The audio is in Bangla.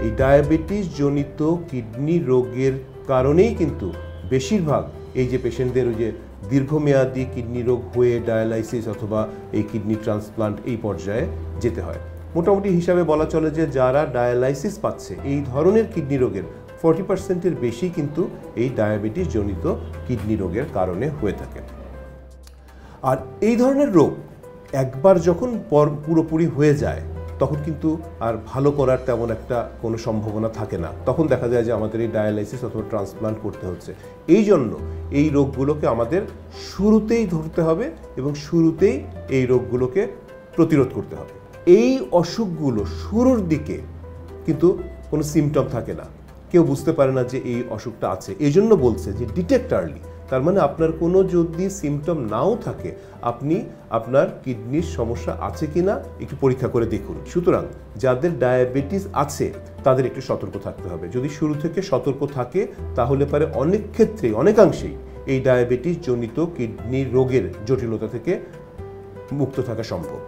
এই ডায়াবেটিস জনিত কিডনি রোগের কারণেই কিন্তু বেশিরভাগ এই যে পেশেন্টদের ওই যে দীর্ঘমেয়াদী কিডনি রোগ হয়ে ডায়ালাইসিস অথবা এই কিডনি ট্রান্সপ্লান্ট এই পর্যায়ে যেতে হয়। মোটামুটি হিসাবে বলা চলে যে যারা ডায়ালাইসিস পাচ্ছে এই ধরনের কিডনি রোগের 40%-এর বেশি কিন্তু এই ডায়াবেটিস জনিত কিডনি রোগের কারণে হয়ে থাকে। আর এই ধরনের রোগ একবার যখন পুরোপুরি হয়ে যায় তখন কিন্তু আর ভালো করার তেমন একটা কোনো সম্ভাবনা থাকে না। তখন দেখা যায় যে আমাদের এই ডায়ালাইসিস অথবা ট্রান্সপ্লান্ট করতে হচ্ছে। এই জন্য এই রোগগুলোকে আমাদের শুরুতেই ধরতে হবে এবং শুরুতেই এই রোগগুলোকে প্রতিরোধ করতে হবে। এই অসুখগুলো শুরুর দিকে কিন্তু কোনো সিমটম থাকে না, কেউ বুঝতে পারে না যে এই অসুখটা আছে। এই জন্য বলছে যে ডিটেক্ট আর্লি, তার মানে আপনার কোনো যদি সিমটম নাও থাকে আপনি আপনার কিডনির সমস্যা আছে কিনা একটু পরীক্ষা করে দেখুন। সুতরাং যাদের ডায়াবেটিস আছে তাদের একটু সতর্ক থাকতে হবে। যদি শুরু থেকে সতর্ক থাকে তাহলে পারে অনেক ক্ষেত্রে অনেকাংশেই এই ডায়াবেটিস জনিত কিডনি রোগের জটিলতা থেকে মুক্ত থাকা সম্ভব।